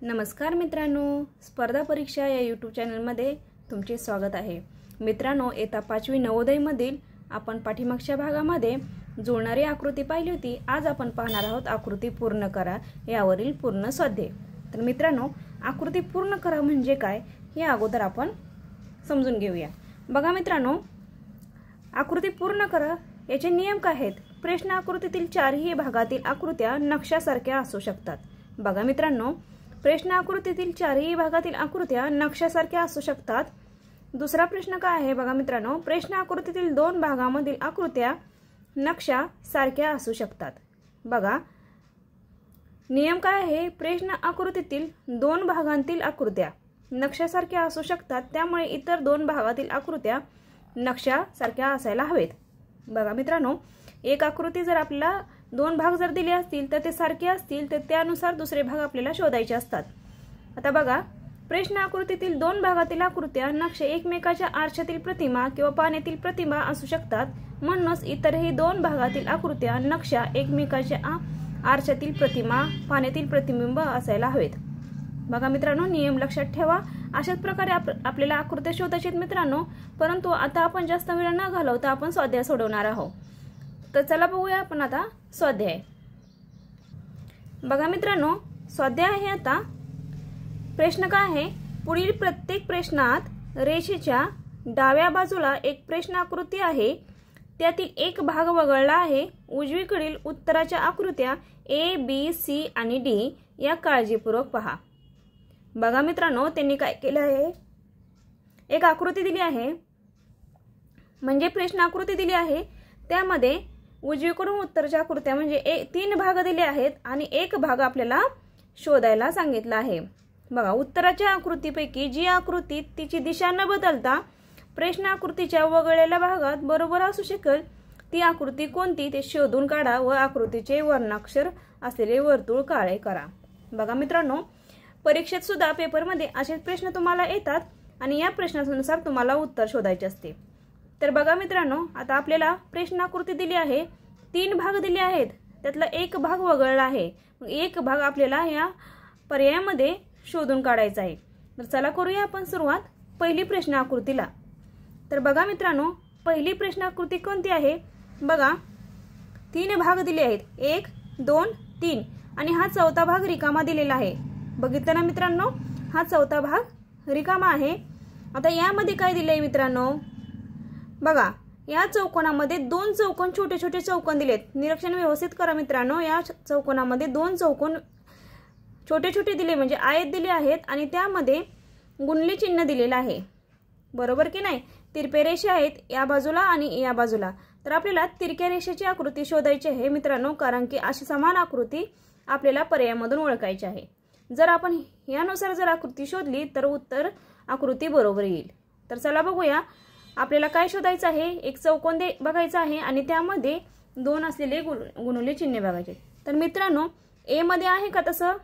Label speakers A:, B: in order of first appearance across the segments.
A: नमस्कार मित्रांनो, स्पर्धा परीक्षा या यूट्यूब चॅनलमध्ये तुमचे स्वागत आहे। मित्रांनो, इयत्ता 5वी नवोदयमधील आपण पाठीमागच्या भागामध्ये जुळणारी आकृती पाहिली होती। आज आपण पाहणार आहोत आकृती पूर्ण करा यावरील पूर्ण स्वाध्याय। तर मित्रांनो, आकृती पूर्ण करा म्हणजे काय हे अगोदर आपण समजून घेऊया। बघा मित्रांनो, आकृती पूर्ण करा याचे नियम काय आहेत। प्रश्न आकृतीतील चारही भागातील आकृत्या नक्षासारख्या असू शकतात। बघा मित्रांनो, प्रश्न आकृतीतील चारही भागातील आकृत्या नक्षासारख्या असू शकतात। दुसरा प्रश्न काय आहे बघा मित्रांनो, प्रश्न आकृतीतील दोन भागांमधील आकृत्या नक्षा सारख्या असू शकतात। बघा नियम काय आहे, प्रश्न आकृतीतील दोन भागांतील आकृत्या नक्षासारख्या असू शकतात, त्यामुळे इतर दोन भागातील आकृत्या नक्षासारख्या असायला हवेत। बघा मित्रांनो, एक आकृती जर आपल्याला दोन भाग जर दिले असतील तर ते सारखे असतील तर त्यानुसार दुसरे भाग आपल्याला शोधायचे असतात। आता बघा, प्रश्न आकृतीतील दोन भागातील आकृत्या नक्ष एकमेकाच्या आरशातील प्रतिमा किंवा पाण्यातील प्रतिमा असू शकतात, म्हणूनच इतरही दोन भागातील आकृत्या नक्षा एकमेकाच्या आरशातील प्रतिमा पाण्यातील प्रतिबिंब असायला हवेत। बघा मित्रांनो, नियम लक्षात ठेवा। अशाच प्रकारे आपल्याला आकृत्या शोधायच्या आहेत मित्रांनो, परंतु आता आपण जास्त वेळ न घालवता आपण स्वाध्याय सोडवणार आहोत। तर चला बघूया आपण आता स्वाध्याय। बघा मित्रांनो, स्वाध्याय आहे आता। प्रश्न काय आहे, पुढील प्रत्येक प्रश्नात रेषेच्या डाव्या बाजूला एक प्रश्न आकृती आहे, त्यातील एक भाग वगळला आहे। उजवीकडील उत्तराच्या आकृत्या ए बी सी आणि डी या काळजीपूर्वक पहा। बघा मित्रांनो, त्यांनी काय केलं आहे, एक आकृती दिली आहे म्हणजे प्रश्न आकृती दिली आहे, त्यामध्ये उजवीकडून उत्तराच्या आकृत्या म्हणजे तीन भाग दिले आहेत आणि एक भाग आपल्याला शोधायला सांगितला आहे। बघा, उत्तराच्या आकृतीपैकी जी आकृती तिची दिशा न बदलता प्रश्न आकृतीच्या वगळलेल्या भागात बरोबर असू शकेल ती आकृती कोणती ते शोधून काढा व आकृतीचे वर्णाक्षर असलेले वर्तुळ काळे करा। बघा मित्रांनो, परीक्षेत सुद्धा पेपरमध्ये असेच प्रश्न तुम्हाला येतात आणि या प्रश्नानुसार तुम्हाला उत्तर शोधायचे असते। तर बघा मित्रांनो, आता आपल्याला प्रश्न आकृती दिली आहे, तीन भाग दिले आहेत, त्यातला एक भाग वगळला आहे, मग एक भाग आपल्याला या पर्यायामध्ये शोधून काढायचा आहे। तर चला करूया आपण सुरुवात पहिली प्रश्न आकृतीला। तर बघा मित्रांनो, पहिली प्रश्न आकृती कोणती आहे, बघा तीन भाग दिले आहेत, 1 2 3 आणि हा चौथा भाग रिकामा दिलेला आहे। बघितलं ना मित्रांनो, हा चौथा भाग रिकामा आहे। आता यामध्ये काय दिले आहे मित्रांनो, बघा या चौकोनामध्ये दोन चौकोन छोटे छोटे चौकोन दिलेत। निरीक्षण व्यवस्थित करा मित्रांनो, या चौकोनामध्ये दोन चौकोन छोटे छोटे दिले म्हणजे आयत दिले आहेत आणि त्यामध्ये गुणले चिन्ह दिलेलं आहे, बरोबर की नाही। तिरपे रेषा आहेत या बाजूला आणि या बाजूला। तर आपल्याला तिरक्या रेषेची आकृती शोधायची आहे मित्रांनो, कारण की अशी समान आकृती आपल्याला पर्यायामधून ओळखायची आहे। जर आपण यानुसार जर आकृती शोधली तर उत्तर आकृती बरोबर येईल। तर चला बघूया, आपल्याला काय शोधायचं आहे, एक चौकोन बघायचा आहे आणि त्यामध्ये दोन असलेले गुणुले चिन्ह बघायचे। तर मित्रांनो, ए मध्ये आहे का तसं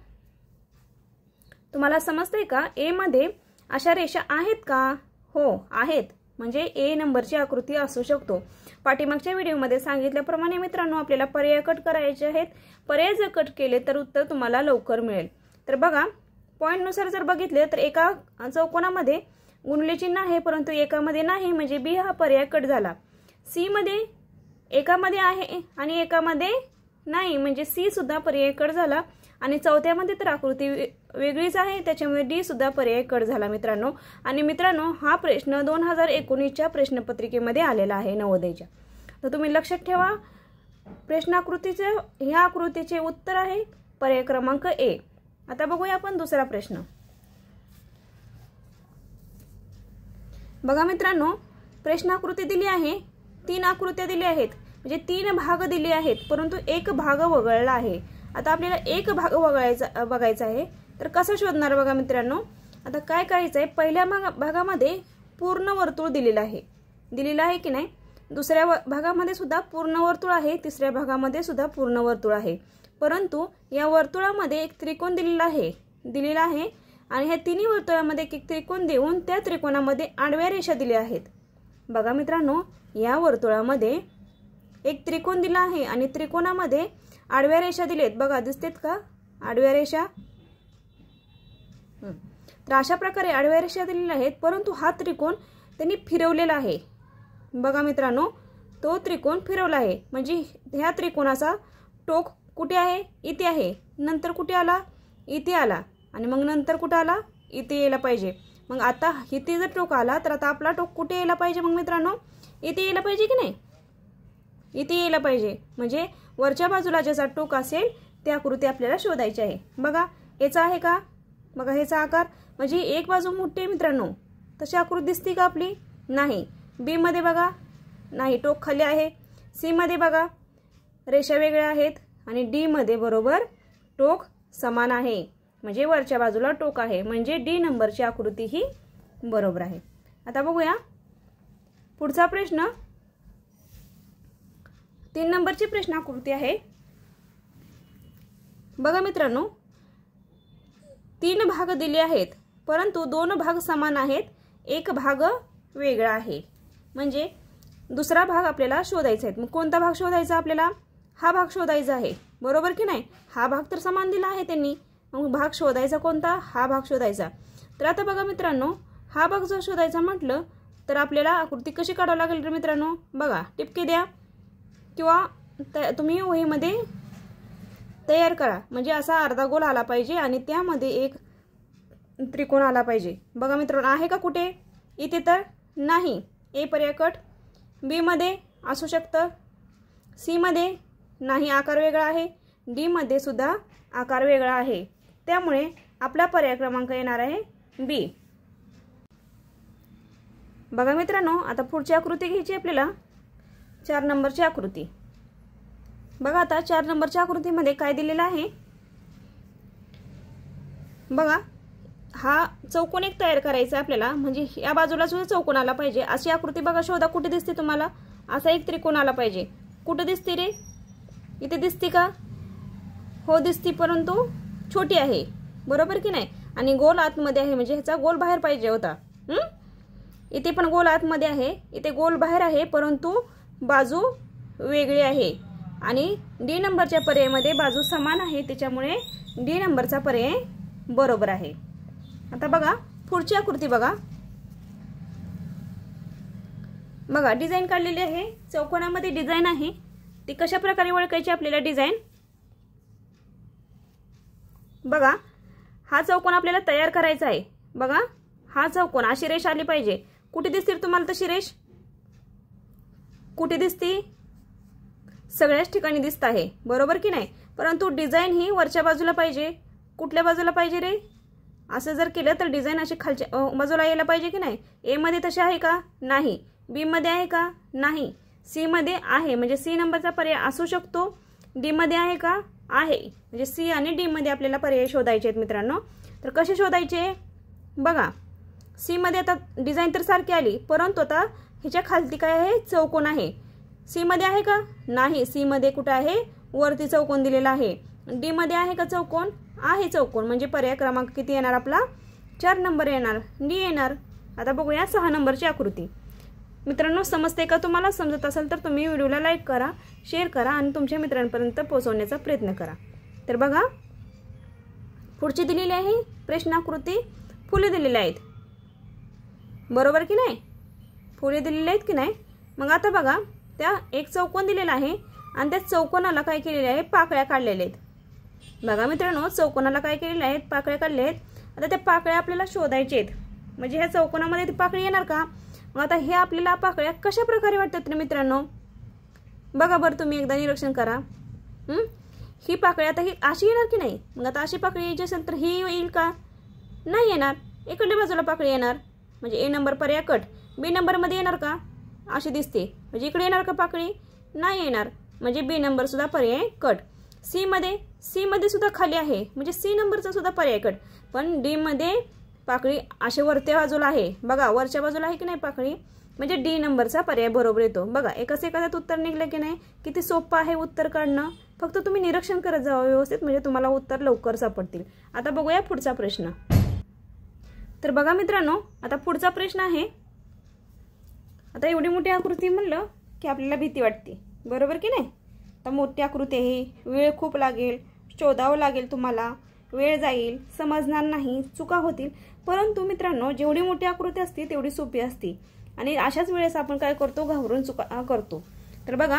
A: तुम्हाला समजतंय का, ए मध्ये अशा रेषा आहेत का, हो आहेत, म्हणजे ए नंबरची आकृती असू शकतो। पाठीमागच्या व्हिडिओमध्ये सांगितल्याप्रमाणे मित्रांनो, आपल्याला पर्याय कट करायचे आहेत। पर्याय जर कट केले तर उत्तर तुम्हाला लवकर मिळेल। तर बघा, पॉइंट नुसार जर बघितले तर एका चौकोनामध्ये गुणले चिन्ह आहे परंतु एकामध्ये नाही, म्हणजे बी हा पर्याय कट झाला। सी मध्ये एकामध्ये आहे आणि एकामध्ये नाही, म्हणजे सी सुद्धा पर्याय कट झाला आणि चौथ्यामध्ये तर आकृती वेगळीच आहे, त्याच्यामुळे डी सुद्धा पर्याय कट झाला मित्रांनो। आणि मित्रांनो, हा प्रश्न 2019च्या प्रश्नपत्रिकेमध्ये आलेला आहे नवोदयच्या। तर तुम्ही लक्षात ठेवा, प्रश्न आकृतीचे ह्या आकृतीचे उत्तर आहे पर्याय क्रमांक ए। आता बघूया आपण दुसरा प्रश्न। बघा मित्रांनो, प्रश्न आकृती दिली आहे, तीन आकृत्या दिल्या आहेत म्हणजे तीन भाग दिले आहेत परंतु एक भाग वगळला आहे। आता आपल्याला एक भाग बघायचा आहे, तर कसं शोधणार बघा मित्रांनो। आता काय करायचं आहे, पहिल्या भागामध्ये पूर्ण वर्तुळ दिलेलं आहे की नाही, दुसऱ्या भागामध्ये सुद्धा पूर्ण वर्तुळ आहे, तिसऱ्या भागामध्ये सुद्धा पूर्ण वर्तुळ आहे, परंतु या वर्तुळामध्ये एक त्रिकोण दिलेला आहे आणि ह्या तिन्ही वर्तुळामध्ये एक त्रिकोण देऊन त्या त्रिकोणामध्ये आडव्या रेषा दिल्या आहेत। बघा मित्रांनो, या वर्तुळामध्ये एक त्रिकोण दिला आहे आणि त्रिकोणामध्ये आडव्या रेषा दिलेत, बघा दिसतेत का आडव्या रेषा। तर अशा प्रकारे आडव्या रेषा दिलेल्या आहेत, परंतु हा त्रिकोण त्यांनी फिरवलेला आहे। बघा मित्रांनो, तो त्रिकोण फिरवला आहे, म्हणजे ह्या त्रिकोणाचा टोक कुठे आहे? इथे आहे। नंतर कुठे आला? इथे आला, आणि मग नंतर कुठे आला? इथे यायला पाहिजे। मग आता इथे जर टोक आला तर आता आपला टोक कुठे यायला पाहिजे? मग मित्रांनो इथे यायला पाहिजे की नाही? इथे यायला पाहिजे, म्हणजे वरच्या बाजूला ज्याचा टोक असेल ती आकृती आपल्याला शोधायची आहे। बघा याचा आहे का? बघा ह्याचा आकार, म्हणजे एक बाजू मोठी आहे मित्रांनो, तशी आकृती दिसते का आपली? नाही। बी मध्ये बघा, नाही, टोक खाली आहे। सी मध्ये बघा, रेषा वेगळ्या आहेत, आणि डी मध्ये बरोबर टोक समान आहे, म्हणजे वरच्या बाजूला टोक आहे, म्हणजे डी नंबरची आकृती ही बरोबर आहे। आता बघूया पुढचा प्रश्न। 3 नंबरची प्रश्न आकृती आहे। बघा मित्रांनो, 3 भाग दिले आहेत, परंतु 2 भाग समान आहेत, एक भाग वेगळा आहे, म्हणजे दुसरा भाग आपल्याला शोधायचा आहे। मग कोणता भाग शोधायचा आपल्याला? हा भाग शोधायचा आहे, बरोबर की नाही? हा भाग तर समान दिला आहे त्यांनी, मग भाग शोधायचा कोणता? हा भाग शोधायचा। तर आता बघा मित्रांनो, हा भाग जर शोधायचा म्हटलं तर आपल्याला आकृती कशी काढावी लागेल रे मित्रांनो? बघा टिपके द्या किंवा तुम्ही वहीमध्ये तयार करा, म्हणजे असा अर्धा गोल आला पाहिजे आणि त्यामध्ये एक त्रिकोण आला पाहिजे। बघा मित्रांनो, आहे का कुठे? इथे तर नाही। ए पर्याय कट। बी मध्ये असू शकतं, सी मध्ये नाही, आकार वेगळा आहे, डी मध्ये सुद्धा आकार वेगळा आहे, त्यामुळे आपला पर्याय क्रमांक येणार आहे बी। बघा मित्रांनो, आता पुढची आकृती घ्यायची आपल्याला, 4 नंबरची आकृती। बघा आता 4 नंबरच्या आकृतीमध्ये काय दिलेलं आहे? बघा हा चौकोन एक तयार करायचा आपल्याला, म्हणजे या बाजूला सुद्धा चौकोन आला पाहिजे, अशी आकृती बघा शोधा। कुठे दिसते तुम्हाला? असा एक त्रिकोण आला पाहिजे। कुठे दिसते रे? इथे दिसते का? हो दिसते, परंतु छोटी आहे, बरोबर की नाही? आणि गोल आतमध्ये आहे, म्हणजे ह्याचा गोल बाहेर पाहिजे होता। इथे पण गोल आतमध्ये आहे, इथे गोल बाहेर आहे, परंतु बाजू वेगळी आहे, आणि डी नंबरच्या पर्यायामध्ये बाजू समान आहे, त्याच्यामुळे डी नंबरचा पर्याय बरोबर आहे। आता बघा पुढची आकृती बघा। बघा डिझाईन काढलेली आहे, चौकोनामध्ये डिझाईन आहे, ती कशा प्रकारे ओळखायची आपल्याला डिझाईन? बघा हा चौकोन आपल्याला तयार करायचा आहे। बघा हा चौकोन अशी रेष आली पाहिजे। कुठे दिसते तुम्हाला तशी रेष? कुठे दिसते? सगळ्याच ठिकाणी दिसत आहे, बरोबर की नाही? परंतु डिझाईन ही वरच्या बाजूला पाहिजे। कुठल्या बाजूला पाहिजे रे? असं जर केलं तर डिझाईन अशी खालच्या बाजूला यायला पाहिजे की नाही? ए मध्ये तशी आहे का? नाही। बी मध्ये आहे का? नाही। सी मध्ये आहे, म्हणजे सी नंबरचा पर्याय असू शकतो। डी मध्ये आहे का? आहे, म्हणजे सी आणि डी मध्ये आपल्याला पर्याय शोधायचे आहेत मित्रांनो। तर कसे शोधायचे? बघा सी मध्ये आता डिझाईन तर सारखी आली, परंतु आता ह्याच्या खालती काय आहे? चौकोन आहे। सी मध्ये आहे का? नाही। सी मध्ये कुठे आहे? वरती चौकोन दिलेला आहे। डी मध्ये आहे का चौकोन? आहे चौकोन, म्हणजे पर्याय क्रमांक किती येणार आपला? 4 नंबर येणार, डी येणार। आता बघूया 6 नंबरची आकृती। मित्रांनो समजते का तुम्हाला? समजत असेल तर तुम्ही व्हिडिओला लाईक करा, शेअर करा आणि तुमच्या मित्रांपर्यंत पोहोचवण्याचा प्रयत्न करा। तर बघा पुढची दिलेली आहे प्रश्नाकृती, फुले दिलेली आहेत, बरोबर की नाही? फुले दिलेली आहेत की नाही? मग आता बघा त्या एक चौकोन दिलेला आहे आणि त्या चौकोनाला काय केलेले आहे? पाकळ्या काढलेल्या आहेत। बघा मित्रांनो चौकोनाला काय केलेले आहेत? पाकळ्या काढल्या आहेत। आता त्या पाकळ्या आपल्याला शोधायच्या आहेत, म्हणजे ह्या चौकोनामध्ये ती पाकळी येणार का? मग आता हे आपल्याला पाकळ्या कशा प्रकारे वाटतात मित्रांनो? बघा बरं तुम्ही एकदा निरीक्षण करा। ही पाकळी आता ही अशी येणार की नाही? मग आता अशी पाकळी यायची असेल तर ही येईल का? नाही येणार। इकडल्या बाजूला पाकळी येणार, म्हणजे ए नंबर पर्याय कट। बी नंबर मध्ये येणार का? अशी दिसते, म्हणजे इकडे येणार का पाकळी? नाही येणार, म्हणजे बी नंबर सुद्धा पर्याय कट। सी मध्ये सुद्धा खाली आहे, म्हणजे सी नंबरचा सुद्धा पर्याय कट। पण डी मध्ये पाकळी अशा वरच्या बाजूला आहे, बघा वरच्या बाजूला आहे की नाही पाकळी, म्हणजे डी नंबरचा पर्याय बरोबर येतो। बघा एकच एखाद्यात उत्तर निघलं की नाही? किती सोपं आहे उत्तर काढणं, फक्त तुम्ही निरीक्षण करत जावा व्यवस्थित, म्हणजे तुम्हाला उत्तर लवकर सापडतील। आता बघूया पुढचा प्रश्न। तर बघा मित्रांनो आता पुढचा प्रश्न आहे। आता एवढी मोठी आकृती म्हणलं की आपल्याला भीती वाटते, बरोबर की नाही? आता मोठी आकृती आहे, वेळ खूप लागेल, शोधावं लागेल तुम्हाला, वेळ जाईल, समजणार नाही, चुका होतील. परंतु मित्रांनो, जेवढी मोठी आकृती असते तेवढी सोपी असते आणि अशाच वेळेस आपण काय करतो, घाबरून चुका करतो. तर बघा,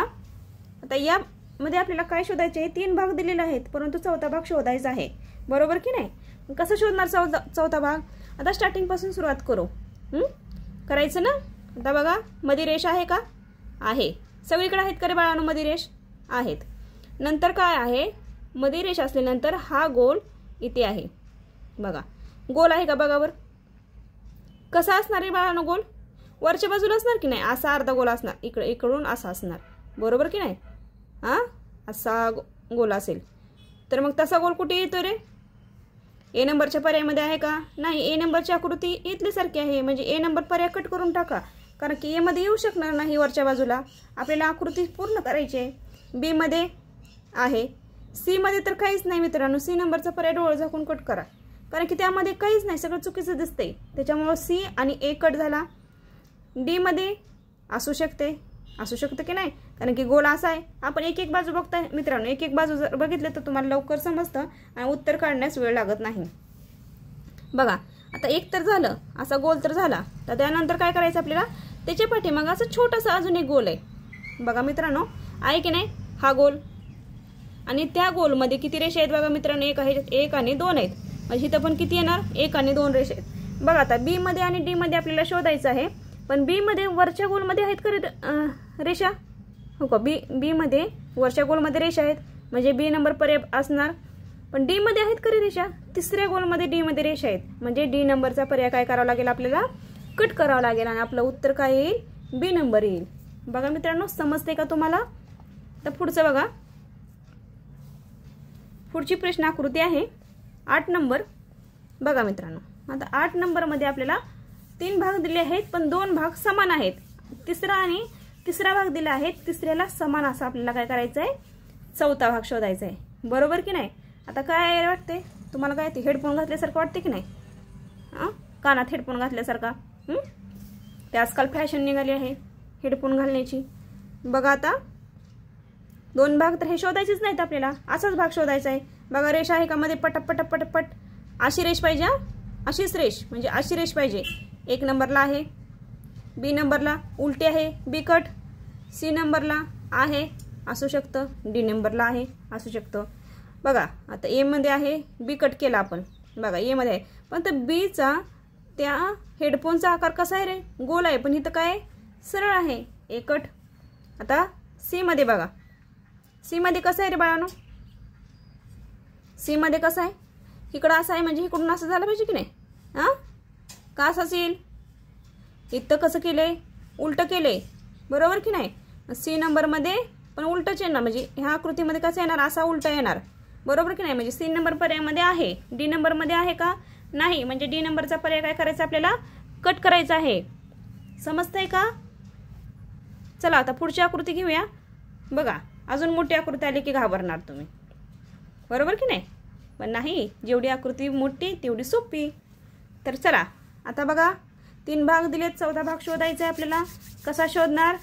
A: आता यामध्ये आपल्याला काय शोधायचे आहे, 3 भाग दिलेले आहेत, परंतु चौथा भाग शोधायचा आहे. बरोबर की नाही? कसं शोधणार चौथा भाग? आता स्टार्टिंग पासून सुरुवात करू. करायचं ना? आता बघा, मध्ये रेष आहे का? आहे. सगळीकडे आहेत का रे बाळांनो मध्ये रेष? आहेत. नंतर काय आहे, मध्ये रेष असल्यानंतर हा गोल इथे आहे. बघा, गोल आहे का? बघा बर, कसा असणार आहे बाळांनो गोल? वरच्या बाजूला असणार की नाही? असा अर्धा गोल असणार, इकडून असा असणार. बरोबर की नाही? असा गोल असेल. तर मग तसा गोल कुठे येतो रे? ए नंबरच्या पर्यायामध्ये आहे का? नाही. ए नंबरची आकृती इथली सारखी आहे, म्हणजे ए नंबर पर्याय कट करून टाका, कारण की ए मध्ये येऊ शकणार नाही वरच्या बाजूला. आपल्याला आकृती पूर्ण करायची आहे. बी मध्ये आहे, सी मध्ये तर काहीच नाही मित्रांनो. सी नंबरचा पर्याय डोळे झाकून कट करा, कारण की त्यामध्ये काहीच नाही, सगळं चुकीचं दिसतंय. त्याच्यामुळे सी आणि ए कट झाला. डी मध्ये असू शकते की नाही, कारण की गोल असा आहे. आपण एक एक बाजू बघताय मित्रांनो, एक एक बाजू जर बघितलं तर तुम्हाला लवकर समजतं आणि उत्तर काढण्यास वेळ लागत नाही. बघा, आता एक तर झालं, असा गोल तर झाला. तर त्यानंतर काय करायचं आपल्याला, त्याच्या पाठीमागं असं छोटासा अजून एक गोल आहे. बघा मित्रांनो, आहे की नाही? हा गोल, आणि त्या गोलमध्ये किती रेषा आहेत बघा मित्रांनो? एक आणि 2 आहेत. म्हणजे इथं पण किती येणार? 1 आणि 2 रेषा आहेत. बघा, आता बी मध्ये आणि डी मध्ये आपल्याला शोधायचं आहे. पण बी मध्ये वरच्या गोलमध्ये आहेत का रेषा? हो का? बी मध्ये वरच्या गोलमध्ये रेषा आहेत, म्हणजे बी नंबर पर्याय असणार. पण डी मध्ये आहेत का रेषा? तिसऱ्या गोलमध्ये डी मध्ये रेषा आहेत, म्हणजे डी नंबरचा पर्याय काय करावा लागेल आपल्याला? कट करावा लागेल, आणि आपलं उत्तर काय येईल? बी नंबर येईल. बघा मित्रांनो, समजते का तुम्हाला? तर पुढचं बघा, पुढची प्रश्न आकृती आहे 8 नंबर. बघा मित्रांनो, आता 8 नंबर मध्ये आपल्याला 3 भाग दिले आहेत, पण 2 भाग समान आहेत. तिसरा भाग दिला आहे, तिसऱ्याला समान असं आपल्याला काय करायचं आहे? चौथा भाग शोधायचा आहे. बरोबर की नाही? आता काय वाटते तुम्हाला? काय ते हेडफोन घातल्यासारखं वाटते की नाही? कानात हेडफोन घातल्यासारखा. ते आजकाल फॅशन निघाली आहे हेडफोन घालण्याची. बघा, आता 2 भाग तर हे शोधायचेच नाहीत आपल्याला, असाच भाग शोधायचा आहे. बघा, रेष आहे का मध्ये? पटपट अशी रेष पाहिजे, अशीच रेष, म्हणजे अशी रेष पाहिजे. 1 नंबरला आहे, बी नंबरला उलटी आहे, बी कट. सी नंबरला आहे, असू शकतं. डी नंबरला आहे, असू शकतं. बघा, आता ए मध्ये आहे, बी कट केला आपण. बघा, ए मध्ये आहे, पण तर बीचा त्या हेडफोनचा आकार कसा आहे रे? गोल आहे, पण इथं काय सरळ आहे, ए कट. आता सी मध्ये बघा, सी मध्ये कसं आहे रे बाळांनो? सी मध्ये कसं आहे? इकडं असं आहे, म्हणजे इकडून असं झालं पाहिजे की नाही? का असंच येईल? इथं कसं केलंय? उलट केलंय. बरोबर की नाही? सी नंबरमध्ये पण उलटच येणार, म्हणजे ह्या आकृतीमध्ये कसं येणार? असा उलटा येणार. बरोबर की नाही? म्हणजे सी नंबर पर्यायामध्ये आहे, डी नंबरमध्ये आहे का? नाही. म्हणजे डी नंबरचा पर्याय काय करायचा आपल्याला? कट करायचा आहे. समजतंय का? चला, आता पुढची आकृती घेऊया. बघा, अजून मोठी आकृती आली की घाबरणार तुम्ही. बरोबर की नाही? पण नाही, जेवढी आकृती मोठी तेवढी सोपी. तर चला, आता बघा, 3 भाग दिलेत, चौथा भाग शोधायचा आहे आपल्याला. कसा शोधणार?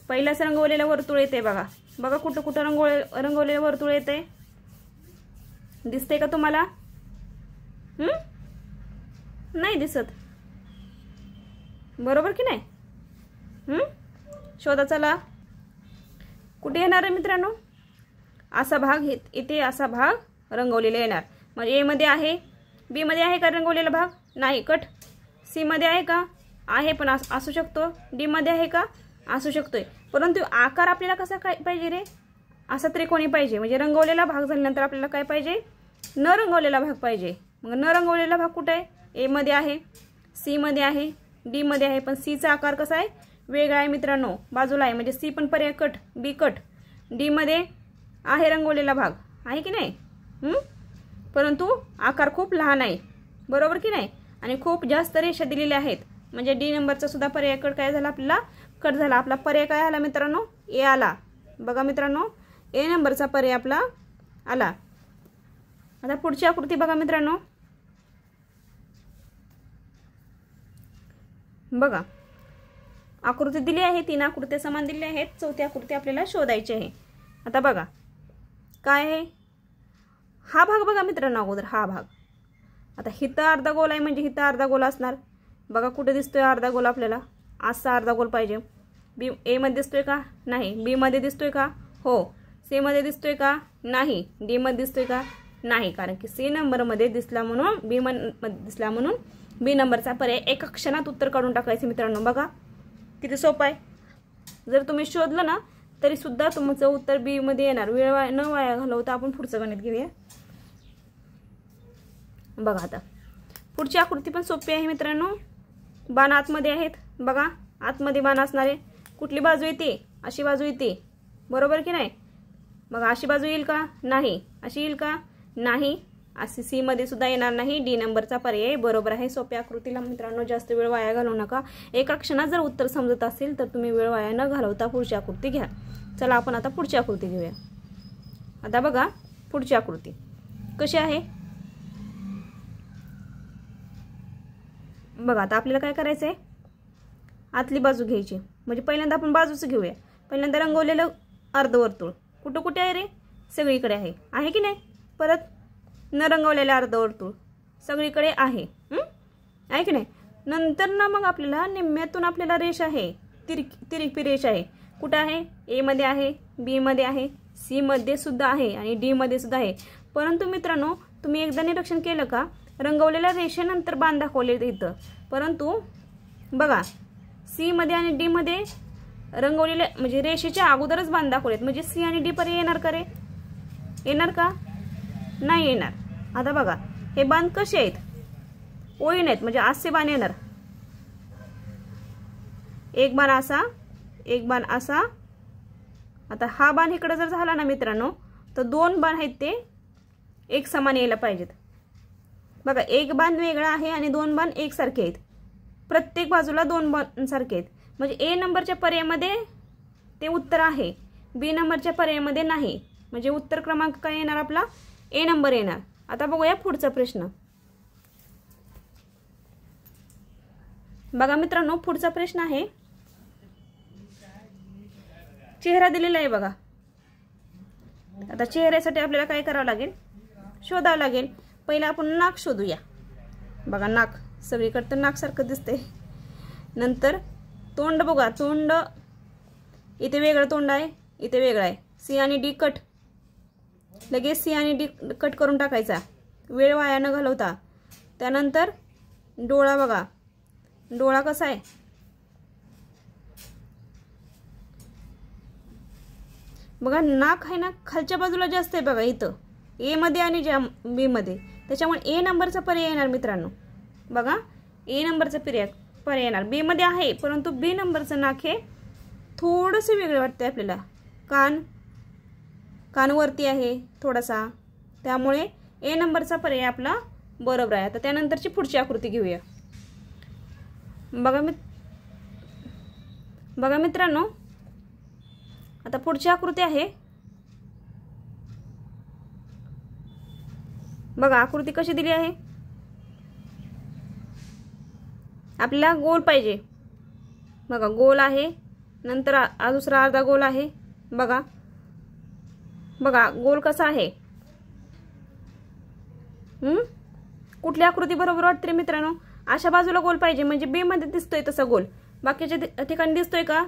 A: पहिलाच रंगवलेलं वर्तुळ येते. बघा, कुठं कुठं रंगवलेलं वर्तुळ येते? दिसते का तुम्हाला? नाही दिसत. बरोबर की नाही? शोधा. चला, कुठे येणार आहे मित्रांनो? असा भाग इथे, असा भाग रंगवलेला येणार. म्हणजे ए मध्ये आहे, बी मध्ये आहे का रंगवलेला भाग? नाही, कट. सी मध्ये आहे का? आहे, पण असू शकतो. डी मध्ये आहे का? असू शकतोय. परंतु आकार आपल्याला कसा काय पाहिजे रे? असा त्रिकोणी पाहिजे. म्हणजे रंगवलेला भाग झाल्यानंतर आपल्याला काय पाहिजे? न रंगवलेला भाग पाहिजे. मग न रंगवलेला भाग कुठे आहे? ए मध्ये आहे, सी मध्ये आहे, डी मध्ये आहे. पण सीचा आकार कसा आहे? वेगळा आहे मित्रांनो, बाजूला आहे. म्हणजे सी पण पर्याय कट, बी कट. डी मध्ये आहे रंगवलेला भाग, आहे की नाही? परंतु आकार खूप लहान आहे. बरोबर की नाही? आणि खूप जास्त रेषा दिलेल्या आहेत. म्हणजे डी नंबरचा सुद्धा पर्याय कट काय झाला? आपल्याला कट झाला. आपला पर्याय काय आला मित्रांनो? ए आला. बघा मित्रांनो, ए नंबरचा पर्याय आपला आला. आता पुढची आकृती बघा मित्रांनो. बघा, आकृती दिली आहे, 3 आकृत्या समान दिल्या आहेत. चौथी आकृती आपल्याला शोधायची आहे. आता बघा, काय आहे? हा भाग बघा मित्रांनो अगोदर, हा भाग. आता हिथं अर्धा गोल आहे म्हणजे हिथं अर्धा गोल असणार. बघा कुठे दिसतोय अर्धा गोल आपल्याला, असा अर्धा गोल पाहिजे. बी ए मध्ये दिसतोय का? नाही. बी मध्ये दिसतोय का? हो. सी मध्ये दिसतोय का? नाही. डी मध्ये दिसतोय का? नाही. कारण की सी नंबरमध्ये दिसला म्हणून बी मध्ये दिसला म्हणून बी नंबरचा पर्याय एका क्षणात उत्तर काढून टाकायचं मित्रांनो. बघा किती सोपं आहे. जर तुम्ही शोधलं ना तरी सुद्धा तुमचं उत्तर बी मध्ये येणार. वेळ न वाया घालवता आपण पुढचं गणित घेऊया. बघा आता पुढची आकृती पण सोपी आहे मित्रांनो. बाण आतमध्ये आहेत. बघा आतमध्ये बाण असणारे. कुठली बाजू येते? अशी बाजू येते, बरोबर की नाही? बघा अशी बाजू येईल का? नाही. अशी येईल का? नाही. अशी सी मध्ये सुद्धा येणार नाही. डी नंबरचा पर्याय बरोबर आहे. सोप्या आकृतीला मित्रांनो जास्त वेळ वाया घालवू नका. एका क्षणात जर उत्तर समजत असेल तर तुम्ही वेळ वाया न घालवता पुढची आकृती घ्या. चला आपण आता पुढची आकृती घेऊया. आता बघा पुढची आकृती कशी आहे. बघा आता आपल्याला काय करायचं आहे, आतली बाजू घ्यायची. म्हणजे पहिल्यांदा आपण बाजूच घेऊया. पहिल्यांदा रंगवलेलं अर्धवर्तुळ कुठं कुठे आहे रे? सगळीकडे आहे. आहे की नाही? परत न रंगवलेलं अर्धवर्तुळ सगळीकडे आहे. आहे की नाही? नंतर ना मग आपल्याला निम्म्यातून आपल्याला रेष आहे, तिरपी रेष आहे. कुठं आहे? ए मध्ये आहे, बी मध्ये आहे, सी मध्ये सुद्धा आहे आणि डी मध्ये सुद्धा आहे. परंतु मित्रांनो तुम्ही एकदा निरीक्षण केलं का, रंगवलेल्या रेषेनंतर बाण दाखवले इथं, परंतु बघा सी मध्ये आणि डी मध्ये रंगवलेल्या म्हणजे रेषेच्या अगोदरच बाण दाखवलेत. म्हणजे सी आणि डी पर्याय येणार का रे? येणार का? नाही येणार. आता बघा हे बाण कसे आहेत? ओळीने आहेत, म्हणजे असे बाण येणार. एक बाण असा, एक बाण असा. आता हा बाण इकडे जर झाला ना मित्रांनो तर दोन बाण आहेत ते एक समान यायला पाहिजेत. बघा एक बाण वेगळा आहे आणि दोन बाण एकसारखे आहेत. प्रत्येक बाजूला दोन बाण सारखे आहेत. म्हणजे ए नंबरच्या पर्यायामध्ये ते उत्तर आहे, बी नंबरच्या पर्यायामध्ये नाही. म्हणजे उत्तर क्रमांक काय येणार आपला? ए नंबर येणार. आता बघूया पुढचा प्रश्न. बघा मित्रांनो पुढचा प्रश्न आहे, चेहरा दिलेला आहे बघा. आता चेहऱ्यासाठी आपल्याला काय करावं लागेल? शोधावं लागेल. पहिला आपण नाक शोधूया. बघा नाक सगळीकडे तर नाक सारखं दिसतंय. नंतर तोंड बघा, तोंड इथे वेगळं तोंड आहे, इथे वेगळं आहे. सी आणि डी कट. लगेच सी आणि डी कट करून टाकायचा, वेळ वाया न घालवता. त्यानंतर डोळा बघा, डोळा कसा आहे? बघा नाक आहे ना खालच्या बाजूला जास्त आहे बघा इथं ए मध्ये आणि बी मध्ये. त्याच्यामुळे ए नंबरचा पर्याय येणार मित्रांनो. बघा ए नंबरचा पर्याय येणार. बी मध्ये आहे परंतु बी नंबरचं नाक हे थोडंसं वेगळं वाटतंय आपल्याला. कान वरती आहे थोडासा, त्यामुळे ए नंबरचा पर्याय आपला बरोबर आहे. आता त्यानंतरची पुढची आकृती घेऊया. बघा मित्रांनो आता पुढची आकृती आहे. बघा आकृती कशी दिली आहे. आपल्याला गोल पाहिजे. बघा गोल आहे, नंतर दुसरा अर्धा गोल आहे. बघा बघा गोल कसा आहे? कुठली आकृती बरोबर वाटते मित्रांनो? अशा बाजूला गोल पाहिजे, म्हणजे बी मध्ये दिसतोय तसा गोल. बाकीच्या ठिकाणी दिसतोय का?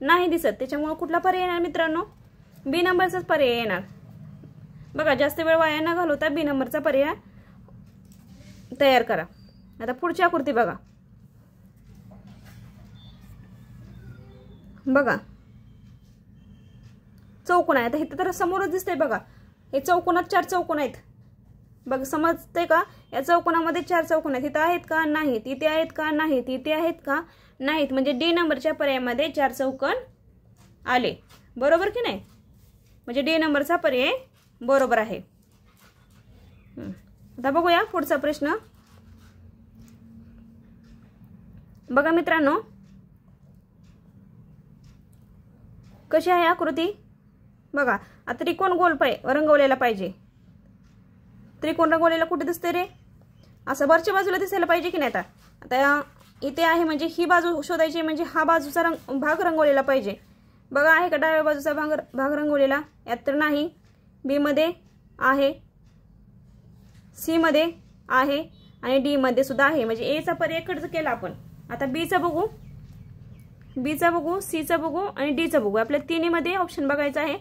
A: नाही दिसत. त्याच्यामुळे कुठला पर्याय येणार मित्रांनो? बी नंबरचाच पर्याय येणार. बघा जास्त वेळ वाया न घालवता बी नंबरचा पर्याय तयार करा. आता पुढची आकृती बघा. बघा चौकोन आहे. आता इथं तर समोरच दिसतंय बघा. हे चौकोनात 4 चौकोन आहेत. बघ समजते का? या चौकोनामध्ये 4 चौकोन आहेत. इथं आहेत का? नाहीत. इथे आहेत का? नाहीत. इथे आहेत का? नाहीत. म्हणजे डी नंबरच्या पर्यायामध्ये 4 चौकोन आले, बरोबर की नाही? म्हणजे डी नंबरचा पर्याय बरोबर आहे. आता बघूया पुढचा प्रश्न. बघा मित्रांनो कशी आहे आकृती. बघा आता त्रिकोण गोल रंगवलेला पाहिजे. त्रिकोण रंगवलेला कुठे दिसते रे? असं वरच्या बाजूला दिसायला पाहिजे की नाही? आता इथे आहे म्हणजे ही बाजू शोधायची, म्हणजे हा बाजूचा भाग रंगवलेला पाहिजे. बघा आहे का डाव्या बाजूचा भाग रंगवलेला? यात तर नाही. बी मध्ये आहे, सी मध्ये आहे आणि डी मध्ये सुद्धा आहे, म्हणजे ए चा पर्याय कडच केला आपण. आता बी चा बघू, सी चा बघू आणि डी चा बघू. आपल्या तिन्ही मध्ये ऑप्शन बघायचा आहे.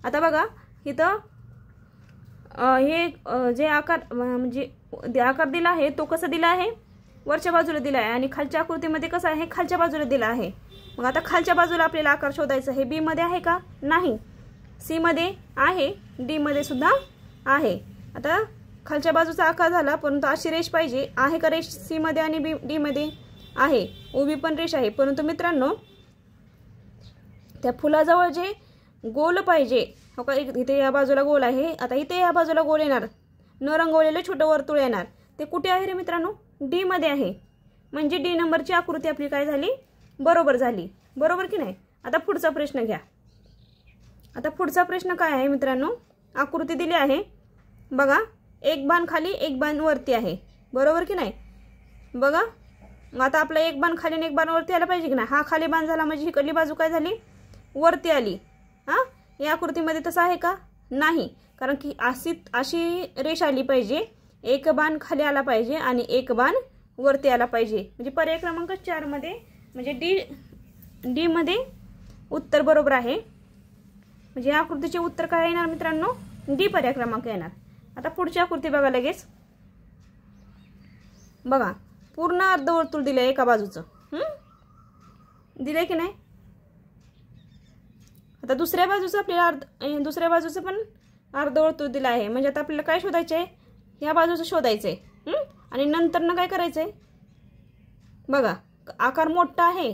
A: आता बघा इथं हे जे आकार म्हणजे आकार दिला आहे तो कसा दिला आहे, वरच्या बाजूला दिला आहे आणि खालच्या आकृतीमध्ये कसा आहे, खालच्या बाजूला दिला आहे. मग आता खालच्या बाजूला आपल्याला आकार शोधायचा आहे. बी मध्ये आहे का, नाही. सी मध्ये आहे, डी मध्ये सुद्धा आहे. आता खालच्या बाजूचा आकार झाला, परंतु अशी रेष पाहिजे. आहे का रेष सी मध्ये आणि डी मध्ये, आहे. उभी पण रेष आहे, परंतु मित्रांनो त्या फुलाजवळ जे गोल पाहिजे, हो का, इथे या बाजूला गोल आहे. आता इथे या बाजूला गोल येणार, न रंगवलेलं छोटं वर्तुळ येणार. ते कुठे आहे रे मित्रांनो, डी मध्ये आहे. म्हणजे डी नंबरची आकृती आपली काय झाली, बरोबर झाली. बरोबर की नाही. आता पुढचा प्रश्न घ्या. आता पुढचा प्रश्न काय आहे मित्रांनो, आकृती दिली आहे बघा, एक बाण खाली एक बाण वरती आहे. बरोबर की नाही. बघा मग आता आपला एक बाण खाली आणि एक बाण वरती आला पाहिजे की नाही. हा खाली बाण झाला म्हणजे इकडली बाजू काय झाली, वरती आली. हा, या आकृतीमध्ये तसं आहे का, नाही. कारण की अशी रेष आली पाहिजे, एक बाण खाली आला पाहिजे आणि एक बाण वरती आला पाहिजे. म्हणजे पर्याय क्रमांक 4 मध्ये म्हणजे डी मध्ये उत्तर बरोबर आहे. म्हणजे या आकृतीचे उत्तर काय येणार मित्रांनो, डी पर्याय क्रमांक येणार. आता पुढची आकृती बघा लगेच. बघा पूर्ण अर्धवर्तुळ दिलंय एका बाजूचं, दिलंय की नाही. आता दुसऱ्या बाजूचं आपल्याला दुसऱ्या बाजूचं पण अर्धवर्तुळ दिलं आहे. म्हणजे आता आपल्याला काय शोधायचं आहे, या बाजूचं शोधायचं आहे. आणि नंतर ना काय करायचं आहे, बघा आकार मोठा आहे,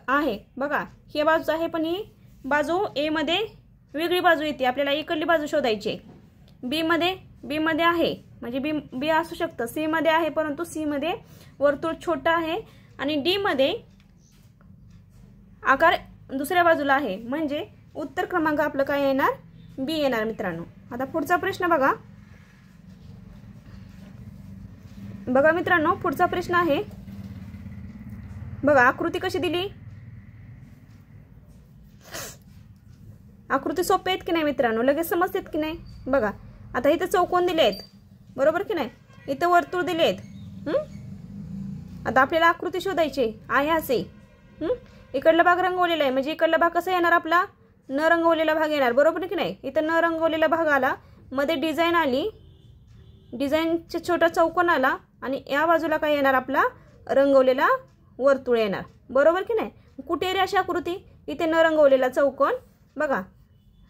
A: आहे बघा ही बाजू आहे, पण ही बाजू ए मध्ये वेगळी बाजू येते. आपल्याला इकडली बाजू शोधायची. बी मध्ये आहे म्हणजे बी असू शकतं. सी मध्ये आहे, परंतु सी मध्ये वर्तुळ छोटा आहे आणि डी मध्ये आकार दुसऱ्या बाजूला आहे. म्हणजे उत्तर क्रमांक आपलं काय येणार, बी येणार मित्रांनो. आता पुढचा प्रश्न बघा. बघा मित्रांनो पुढचा प्रश्न आहे बघा, आकृती कशी दिली, आकृती सोपे आहेत की नाही मित्रांनो, लगेच समजतात की नाही. बघा आता इथे चौकोन दिले आहेत, बरोबर की नाही. इथे वर्तुळ दिले आहेत. आता आपल्याला आकृती शोधायची आहे असे. इकडला भाग रंगवलेला आहे, म्हणजे इकडला भाग कसा येणार आपला, न रंगवलेला भाग येणार. बरोबर की नाही. इथं न रंगवलेला भाग आला, मध्ये डिझाईन आली, डिझाईनचा छोटा चौकोन आला आणि या बाजूला काय येणार आपला रंगवलेला वर्तुळ येणार. बरोबर की नाही. कुठे रे अशी आकृती, इथे न रंगवलेला चौकोन. बघा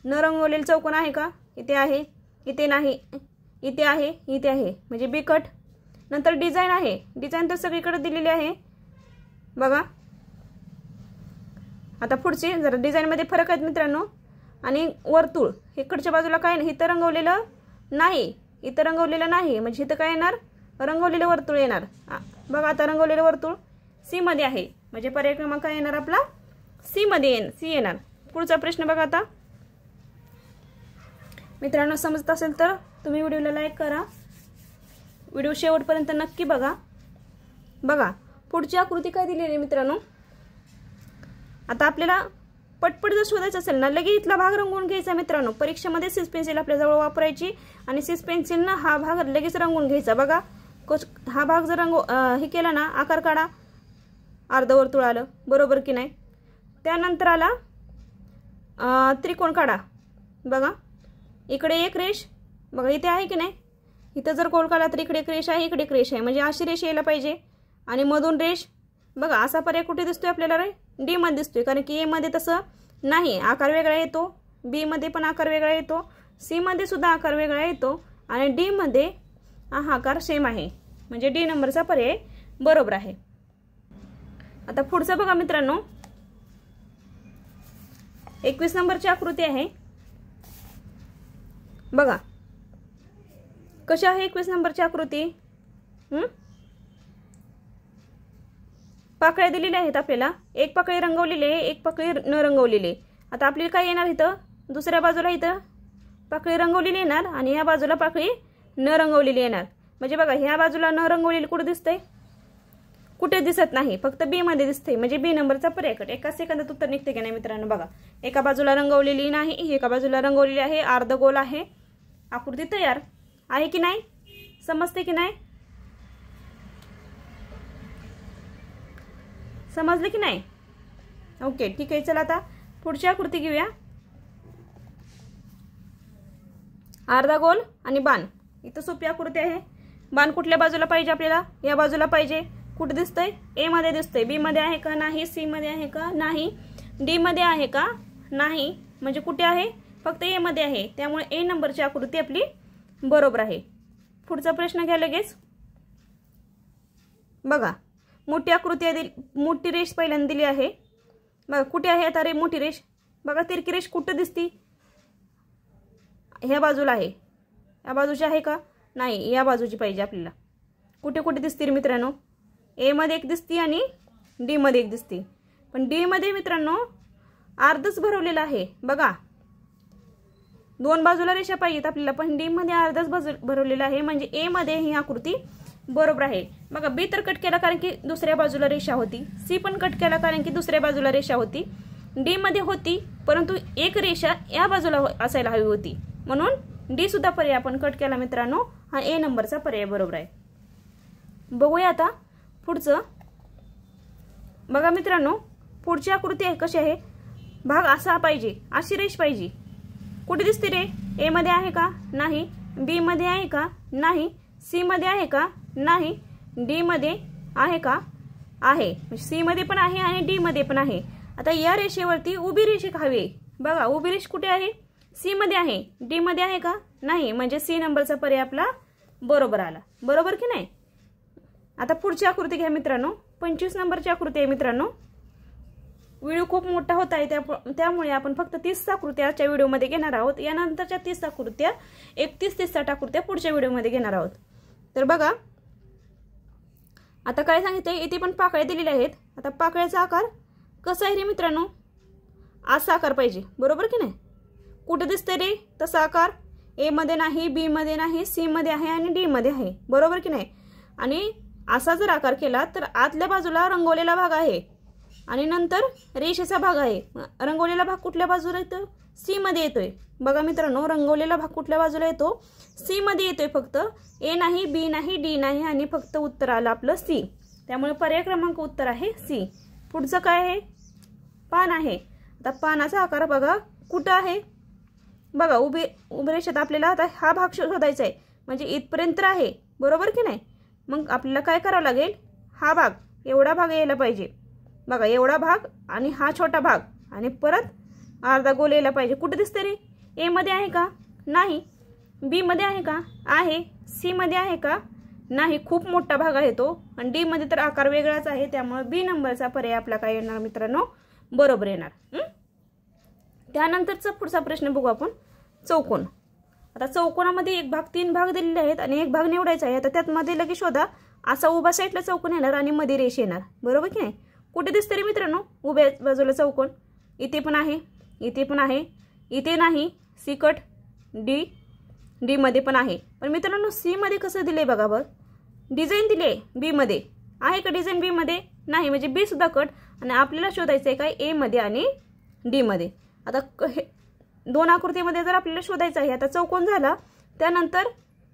A: न रंगवलेला चौकोन आहे का, इथे आहे, इथे नाही, इथे आहे, इथे आहे, म्हणजे बिकट. नंतर डिझाईन आहे, डिझाईन तर सगळीकडे दिलेली आहे बघा. आता पुढचे जरा डिझाईनमध्ये फरक आहेत मित्रांनो. आणि वर्तुळ इकडच्या बाजूला काय नाही, इथं रंगवलेलं नाही, इथं रंगवलेलं नाही, म्हणजे इथं काय येणार, रंगवलेलं वर्तुळ येणार. बघा आता रंगवलेलं वर्तुळ सी मध्ये आहे, म्हणजे पर्याय क्रमांक काय येणार आपला, सी मध्ये सी येणार. पुढचा प्रश्न बघा. आता मित्रांनो समजत असेल तर तुम्ही व्हिडिओला लाईक करा, व्हिडिओ शेवटपर्यंत नक्की बघा. बघा पुढची आकृती काय दिलेली आहे मित्रांनो. आता आपल्याला पटपट जर शोधायचं असेल ना, लगेच इथला भाग रंगवून घ्यायचा मित्रांनो. परीक्षेमध्ये सिस पेन्सिल आपल्याजवळ वापरायची आणि सिस पेन्सिलनं हा भाग लगेच रंगवून घ्यायचा. बघा हा भाग जर हे केला ना, आकार काढा, अर्धवर्तुळ आलं. बरोबर की नाही. त्यानंतर आला त्रिकोण काढा. बघा इकडे एक रेष, बघा इथे आहे की नाही, इथं जर गोल काढला तर इकडे एक रेष आहे, इकडे एक रेष आहे, म्हणजे अशी रेष यायला पाहिजे. आणि मधून रेष. बघा असा पर्याय कुठे दिसतोय आपल्याला रे, डी मध्ये दिसतोय. कारण की ए मध्ये तसं नाही, आकार वेगळा येतो. बी मध्ये पण आकार वेगळा येतो, सी मध्ये सुद्धा आकार वेगळा येतो आणि डी मध्ये हा आकार सेम आहे. म्हणजे डी नंबरचा पर्याय बरोबर आहे. आता पुढचं बघा मित्रांनो, 21 नंबरची आकृती आहे. बघा कशी आहे 21 नंबरची आकृती. पाकळ्या दिलेल्या आहेत आपल्याला, एक पाकळी रंगवलेली आहे, एक पाकळी न रंगवलेली आहे. आता आपल्याला काय येणार, इथं दुसऱ्या बाजूला इथं पाकळी रंगवलेली येणार आणि या बाजूला पाकळी न रंगवलेली येणार. म्हणजे बघा ह्या बाजूला न रंगवलेली कुठे दिसतंय, कुठे दिसत नाही, फक्त बी मध्ये दिसते. म्हणजे बी नंबरचा पर्याय कट. एका सेकंदात उत्तर निघते की नाही मित्रांनो. बघा एका बाजूला रंगवलेली नाही, एका बाजूला रंगवलेली आहे, अर्ध गोल आहे. आकृती तयार आहे की नाही, समजते की नाही? समजले की नाही? ओके, ठीक आहे. चला आता पुढची आकृती घेऊया. अर्धा गोल आणि बाण. इथं सोपी आकृती आहे. बाण कुठल्या बाजूला पाहिजे आपल्याला? या बाजूला पाहिजे. कुठे दिसतंय? ए मध्ये दिसतंय. बी मध्ये आहे का? नाही. सी मध्ये आहे का? नाही. डी मध्ये आहे का? नाही. म्हणजे कुठे आहे? फक्त ए मध्ये आहे. त्यामुळे ए नंबरची आकृती आपली बरोबर आहे. पुढचा प्रश्न घ्या लगेच. बघा, मोठी आकृती आहे, मोठी रेष पहिल्यांदा दिली आहे. बघा कुठे आहे आता रे मोठी रेष? बघा तिरकी रेष कुठे दिसती? ह्या बाजूला आहे. या बाजूची आहे का? नाही. या बाजूची पाहिजे आपल्याला. कुठे कुठे दिसतील मित्रांनो? ए मध्ये एक दिसती आणि डी मध्ये एक दिसती. पण डी मध्ये मित्रांनो अर्धच भरवलेलं आहे. बघा, दोन बाजूला रेषा पाहिजेत आपल्याला, पण डी मध्ये अर्धच भरवलेलं आहे. म्हणजे ए मध्ये ही आकृती बरोबर आहे. बघा, बी तर कट केला कारण की दुसऱ्या बाजूला रेषा होती. सी पण कट केला कारण की दुसऱ्या बाजूला रेषा होती. डी मध्ये होती, परंतु एक रेषा या बाजूला असायला हवी होती. म्हणून डी सुद्धा पर्याय आपण कट केला मित्रांनो. हा ए नंबरचा पर्याय बरोबर आहे. बघूया आता पुढचं. बघा मित्रांनो, पुढची आकृती आहे कशी आहे? भाग असा पाहिजे, अशी रेष पाहिजे. कुठे दिसते रे? ए मध्ये आहे का? नाही. बी मध्ये आहे का? नाही. सी मध्ये आहे का? नाही. डी मध्ये आहे का? आहे. सी मध्ये पण आहे आणि डी मध्ये पण आहे. आता या रेषेवरती उभी रेष हवी. बघा, उभी रेष कुठे आहे? सी मध्ये आहे. डी मध्ये आहे का? नाही. म्हणजे सी नंबरचा पर्याय आपला बरोबर आला. बरोबर की नाही? आता पुढची आकृती घ्या मित्रांनो. 25 नंबरची आकृती आहे मित्रांनो. व्हिडिओ खूप मोठा होत आहे, त्यामुळे आपण फक्त 30 आकृत्या आजच्या व्हिडिओमध्ये घेणार आहोत. यानंतरच्या 30 आकृत्या 31 ते 60 आकृत्या पुढच्या व्हिडिओमध्ये घेणार आहोत. तर बघा, आता काय सांगितलंय? इथे पण पाकळ्या दिलेल्या आहेत. आता पाकळ्याचा आकार कसा आहे रे मित्रांनो? असा आकार पाहिजे. बरोबर की नाही? कुठे दिसते रे तसा आकार? ए मध्ये नाही, बी मध्ये नाही, सी मध्ये आहे आणि डी मध्ये आहे. बरोबर की नाही? आणि असा जर आकार केला तर आतल्या बाजूला रंगवलेला भाग आहे आणि नंतर रेषेचा भाग आहे. रंगवलेला भाग कुठल्या बाजूला येतो? सी मध्ये येतोय. बघा मित्रांनो, रंगवलेला भाग कुठल्या बाजूला येतो? सी मध्ये येतोय. फक्त ए नाही, बी नाही, डी नाही आणि फक्त उत्तर आलं आपलं सी. त्यामुळे पर्याय क्रमांक उत्तर आहे सी. पुढचं काय आहे? पान आहे. आता पानाचा आकार बघा कुठं आहे? बघा, उभी रेषेत आपल्याला आता हा भाग शोधायचा आहे. म्हणजे इथपर्यंत आहे. बरोबर की नाही? मग आपल्याला काय करावं लागेल? हा भाग, एवढा भाग यायला पाहिजे. बघा, एवढा भाग आणि हा छोटा भाग आणि परत अर्धा गोल यायला पाहिजे. कुठे दिसते रे? ए मध्ये आहे का? नाही. बी मध्ये आहे का? आहे. सी मध्ये आहे का? नाही. खूप मोठा भाग आहे तो. आणि डी मध्ये तर आकार वेगळाच आहे. त्यामुळे बी नंबरचा पर्याय आपला काय येणार मित्रांनो? बरोबर येणार. त्यानंतरचा पुढचा प्रश्न बघू आपण. चौकोन. आता चौकोनामध्ये एक भाग, 3 भाग दिलेले आहेत आणि एक भाग निवडायचा आहे. आता त्यात मध्ये लगेच शोधा. असा उभा साईडला चौकोन येणार आणि मध्ये रेष येणार. बरोबर की नाही? कुठे दिसते रे मित्रांनो उभ्या बाजूला चौकोन? इथे पण आहे, इथे पण आहे, इथे नाही. सी कट, डी मध्ये पण आहे. पण मित्रांनो सी मध्ये कसं दिलंय बघा बरं. डिझाईन दिले बी मध्ये आहे का? डिझाईन बी मध्ये नाही. म्हणजे बी सुद्धा कट. आणि आपल्याला शोधायचं आहे काय? ए मध्ये आणि डी मध्ये. आता दोन आकृतीमध्ये जर आपल्याला शोधायचं आहे. आता चौकोन झाला, त्यानंतर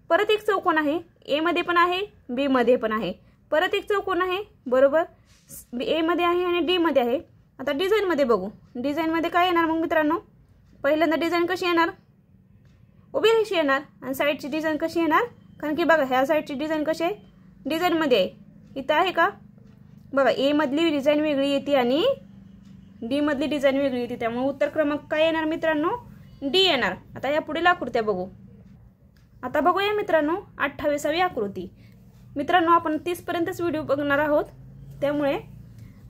A: परत एक चौकोन आहे. ए मध्ये पण आहे, बी मध्ये पण आहे. परत एक चौकोन आहे. बरोबर, ए मध्ये आहे आणि डी मध्ये आहे. आता डिझाईन मध्ये बघू. डिझाईन मध्ये काय येणार मग मित्रांनो? पहिल्यांदा डिझाईन कशी येणार? उभी रेषा येणार. आणि साईडची डिझाईन कशी येणार? कारण की बघा ह्या साईडची डिझाईन कशी आहे? डिझाईन मध्ये आहे. इथं आहे का? बघा, ए मधली डिझाईन वेगळी येते आणि डी मधली डिझाईन वेगळी येते. त्यामुळे उत्तर क्रमांक काय येणार मित्रांनो? डी येणार. आता या पुढील आकृत्या बघू. आता बघूया मित्रांनो 28वी आकृती. मित्रांनो आपण 30 पर्यंतच व्हिडिओ बघणार आहोत. त्यामुळे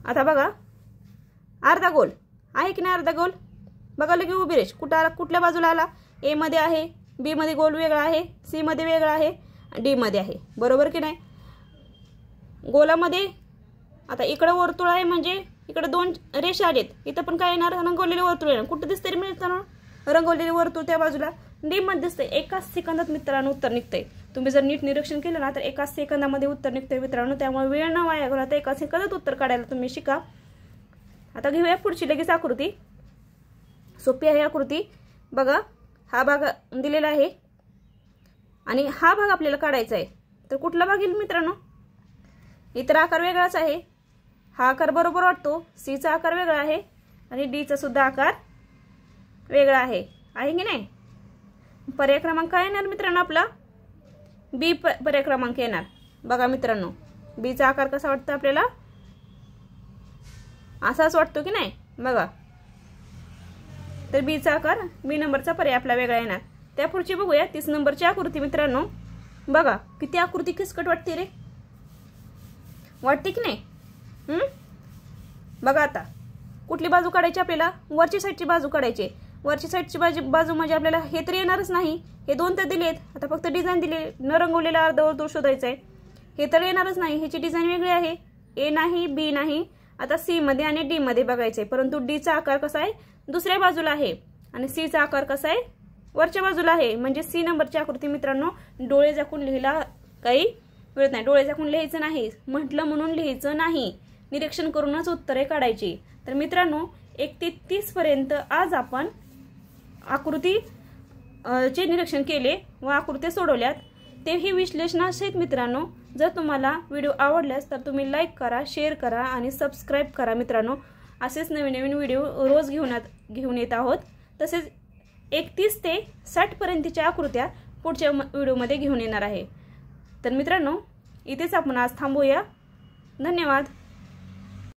A: आता बघा, अर्धा गोल आहे की नाही? अर्धा गोल बघा, लगे उभी रेष कुठल्या बाजूला आला? ए मध्ये आहे, बी मध्ये गोल वेगळा आहे, सी मध्ये वेगळा आहे, डी मध्ये आहे. बरोबर की नाही? गोलामध्ये आता इकडे वर्तुळ आहे म्हणजे इकडे 2 रेषा आलेत. इथं पण काय येणार? रंगवलेले वर्तुळ येणार. कुठे दिसते रे मित्रांनो रंगवलेले वर्तुळ? त्या बाजूला डी मध्ये दिसते. एकाच सेकंदात मित्रांनो उत्तर निघतंय. तुम्ही जर नीट निरीक्षण केलं ना तर एकाच सेकंदामध्ये उत्तर निघतंय मित्रांनो. त्यामुळे वेळ न वाया घालवता एका सेकंदात उत्तर काढायला तुम्ही शिका. आता घेऊया पुढची लगेच आकृती. सोपी आहे आकृती. बघा, हा भाग दिलेला आहे. आणि हा भाग आपल्याला काढायचा आहे, तर कुठला भाग येईल मित्रांनो? इतर आकार वेगळाच आहे, हा आकार बरोबर वाटतो, सी चा आकार वेगळा आहे आणि डी चा सुद्धा आकार वेगळा आहे की नाही? पर्याय क्रमांक काय येणार मित्रांनो आपला? बी पर्याय क्रमांक येणार। बघा मित्रांनो, बी चा आकार कसा वाटतो आपल्याला? असाच वाटतो की नाही? बघा, तर बी चा आकार, बी नंबरचा पर्याय आपला वेगळा येणार। त्या पुढची बघूया 30 नंबरची आकृती मित्रांनो। बघा किती आकृती किचकट वाटते रे, वाटते की नाही? बघा आता कुठली बाजू काढायची आपल्याला? वरची साईडची बाजू काढायची। वरची साईडची बाजू म्हणजे आपल्याला हे तर येणारच नाही, हे दोन तर दिलेत, आता फक्त डिझाईन दिली, न रंगवलेला अर्धवर्तुळ शोधायचं आहे, हे तर येणारच नाही, ह्याची डिझाईन वेगळी आहे, ए नाही बी नाही, आता सी मध्ये आणि डी मध्ये बघायचंय, परंतु डी चा आकार कसा आहे? दुसऱ्या बाजूला आहे आणि सी चा आकार कसा आहे? वरच्या बाजूला आहे। म्हणजे सी नंबरची आकृती मित्रांनो डोळे झाकून लिहिला काही मिळत नाही, डोळे झाकून लिहायचं नाही, म्हटलं म्हणून लिहायचं नाही, निरीक्षण करूनच उत्तरे काढायची। तर मित्रांनो 1 ते 30 पर्यंत आज आपण आकृती चे निरीक्षण केले व आकृत्या सोडवल्यात, तेही विश्लेषणासहित मित्रांनो। जर तुम्हाला व्हिडिओ आवडल्यास तर तुम्ही लाईक करा, शेअर करा आणि सबस्क्राईब करा मित्रांनो। असेच नवीन नवीन व्हिडिओ रोज घेऊन येत आहोत। तसेच 31 ते 60 पर्यंतच्या आकृत्या पुढच्या व्हिडिओमध्ये घेऊन येणार आहे। तर मित्रांनो इथेच आपण आज थांबूया। धन्यवाद।